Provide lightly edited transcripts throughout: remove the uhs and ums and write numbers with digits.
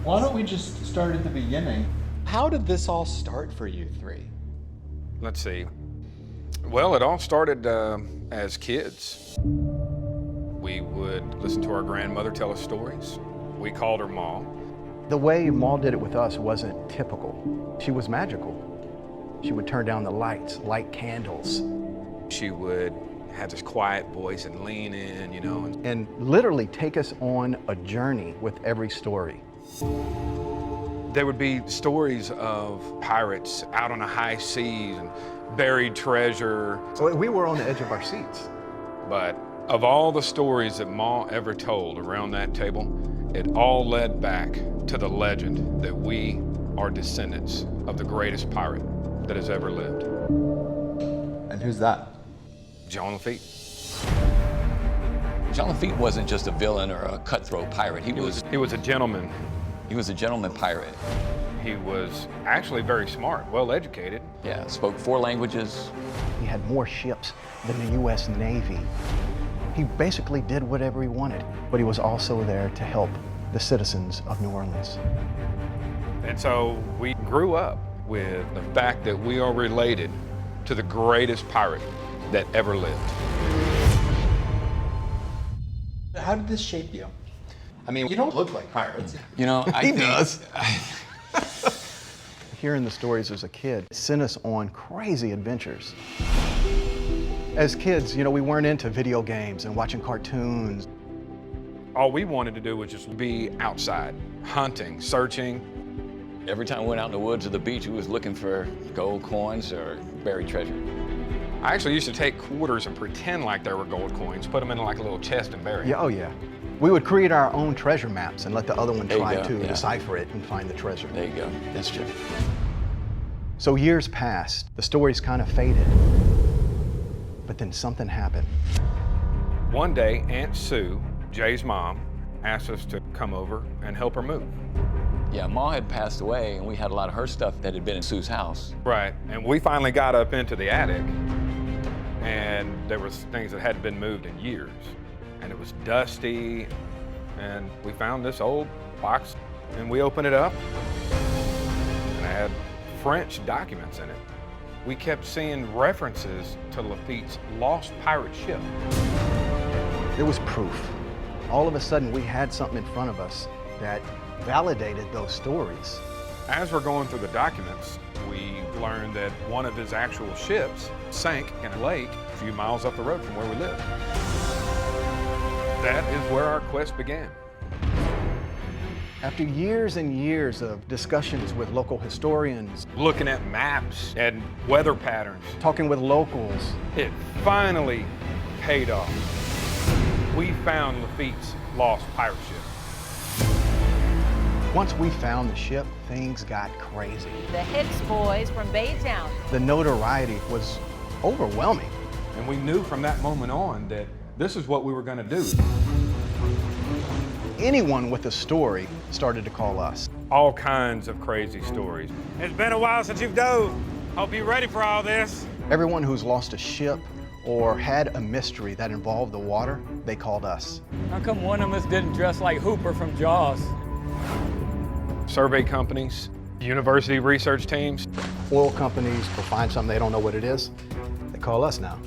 Why don't we just start at the beginning? How did this all start for you three? Let's see. Well, it all started as kids. We would listen to our grandmother tell us stories. We called her Ma. The way Ma did it with us wasn't typical. She was magical. She would turn down the lights, light candles. She would have this quiet voice and lean in, you know. And literally take us on a journey with every story. There would be stories of pirates out on the high seas and buried treasure. So we were on the edge of our seats. But of all the stories that Ma ever told around that table, it all led back to the legend that we are descendants of the greatest pirate that has ever lived. And who's that? John Lafitte. John Lafitte wasn't just a villain or a cutthroat pirate. He was a gentleman. He was a gentleman pirate. He was actually very smart, well educated. Yeah, spoke 4 languages. He had more ships than the U.S. Navy. He basically did whatever he wanted, but he was also there to help the citizens of New Orleans. And so we grew up with the fact that we are related to the greatest pirate that ever lived. How did this shape you? I mean, you don't look like pirates. You know, I think, does. Hearing the stories as a kid sent us on crazy adventures. As kids, you know, we weren't into video games and watching cartoons. All we wanted to do was just be outside, hunting, searching. Every time we went out in the woods or the beach, we was looking for gold coins or buried treasure. I actually used to take quarters and pretend like they were gold coins, put them in like a little chest and bury Yeah, them. oh yeah. We would create our own treasure maps and let the other one There you try go, to yeah. decipher it and find the treasure. There you go. That's true. So years passed, the stories kind of faded, but then something happened. One day, Aunt Sue, Jay's mom, asked us to come over and help her move. Yeah, Ma had passed away, and we had a lot of her stuff that had been in Sue's house. Right, and we finally got up into the attic, and there was things that hadn't been moved in years. And it was dusty, and we found this old box, and we opened it up, and it had French documents in it. We kept seeing references to Lafitte's lost pirate ship. There was proof. All of a sudden, we had something in front of us that validated those stories. As we're going through the documents, we learned that one of his actual ships sank in a lake a few miles up the road from where we lived. That is where our quest began. After years and years of discussions with local historians, Looking at maps and weather patterns, talking with locals, it finally paid off. We found Lafitte's lost pirate ship. once we found the ship, things got crazy. The Hicks boys from Baytown. The notoriety was overwhelming. And we knew from that moment on that this is what we were going to do. Anyone with a story started to call us. All kinds of crazy stories. It's been a while since you've dove. Hope you're ready for all this. Everyone who's lost a ship or had a mystery that involved the water, they called us. How come one of us didn't dress like Hooper from Jaws? Survey companies, university research teams. Oil companies will find something they don't know what it is. They call us now.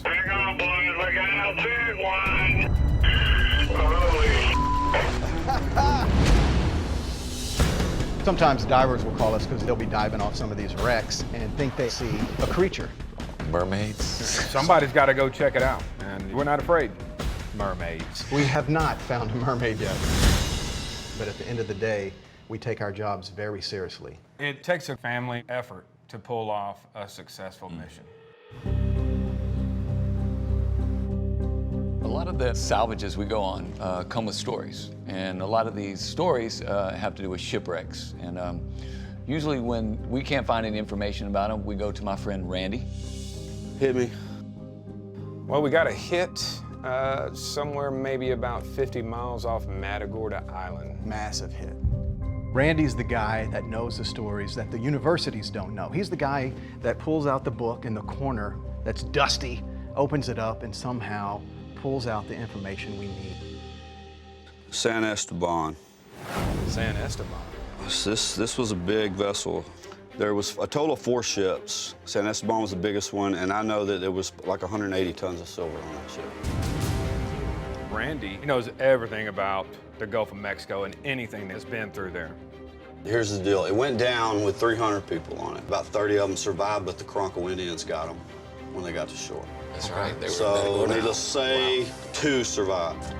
Hang on, boys. Look out. Big one. Holy Sometimes divers will call us because they'll be diving off some of these wrecks and think they see a creature. Mermaids. Somebody's got to go check it out. And we're not afraid. Mermaids. We have not found a mermaid yet. But at the end of the day, we take our jobs very seriously. It takes a family effort to pull off a successful mission. A lot of the salvages we go on come with stories, and a lot of these stories have to do with shipwrecks. And usually when we can't find any information about them, we go to my friend Randy. Hit me. Well, we got a hit somewhere maybe about 50 miles off Matagorda Island. Massive hit. Randy's the guy that knows the stories that the universities don't know. He's the guy that pulls out the book in the corner that's dusty, opens it up, and somehow pulls out the information we need. San Esteban. San Esteban. This was a big vessel. There was a total of 4 ships. San Esteban was the biggest one, and I know that there was like 180 tons of silver on that ship. Randy, he knows everything about the Gulf of Mexico and anything that's been through there. Here's the deal. It went down with 300 people on it. About 30 of them survived, but the Karanko Indians got them when they got to shore. That's right. So needless to say, 2 survived.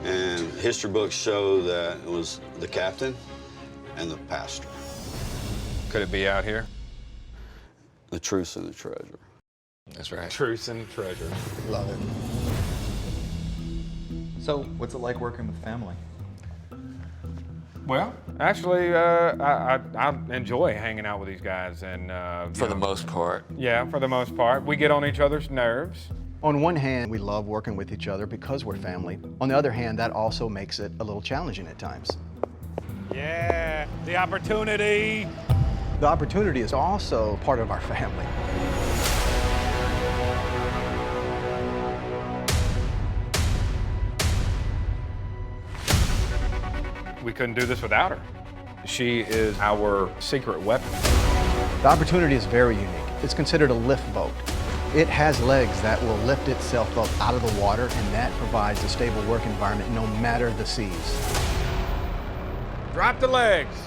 And history books show that it was the captain and the pastor. Could it be out here? The truth and the treasure. That's right. Truth and treasure. Love it. So, what's it like working with family? Well, actually, I enjoy hanging out with these guys, and For the most part. yeah, for the most part, we get on each other's nerves. On one hand, we love working with each other because we're family. On the other hand, that also makes it a little challenging at times. Yeah, the opportunity. The opportunity is also part of our family. We couldn't do this without her. She is our secret weapon. The opportunity is very unique. It's considered a lift boat. It has legs that will lift itself up out of the water, and that provides a stable work environment no matter the seas. Drop the legs.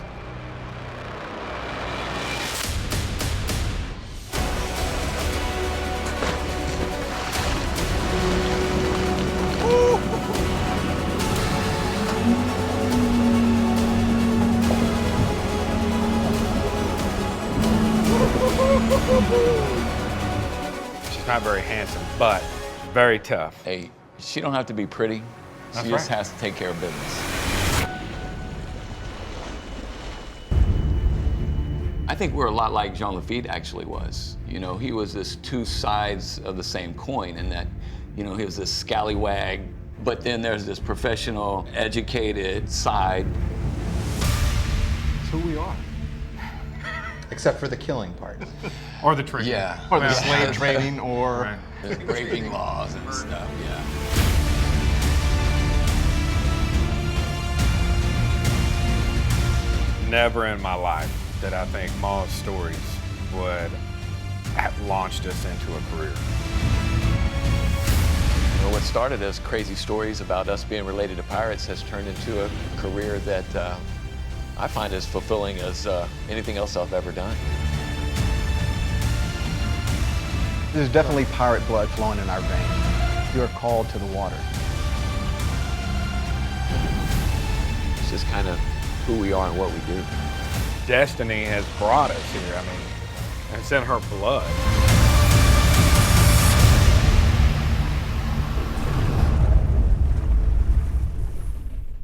She's not very handsome, but very tough. Hey, she don't have to be pretty. That's She just right. has to take care of business. I think we're a lot like Jean Lafitte actually was. You know, he was this 2 sides of the same coin in that, you know, he was this scallywag, but then there's this professional, educated side. It's who we are. Except for the killing part. Or the trick. Yeah. Or the Yeah. slave trading, or Right. The raping laws and stuff, yeah. Never in my life did I think Ma's stories would have launched us into a career. You know, what started as crazy stories about us being related to pirates has turned into a career that I find as fulfilling as anything else I've ever done. there's definitely pirate blood flowing in our veins. You're called to the water. It's just kind of who we are and what we do. Destiny has brought us here. I mean, it's in her blood.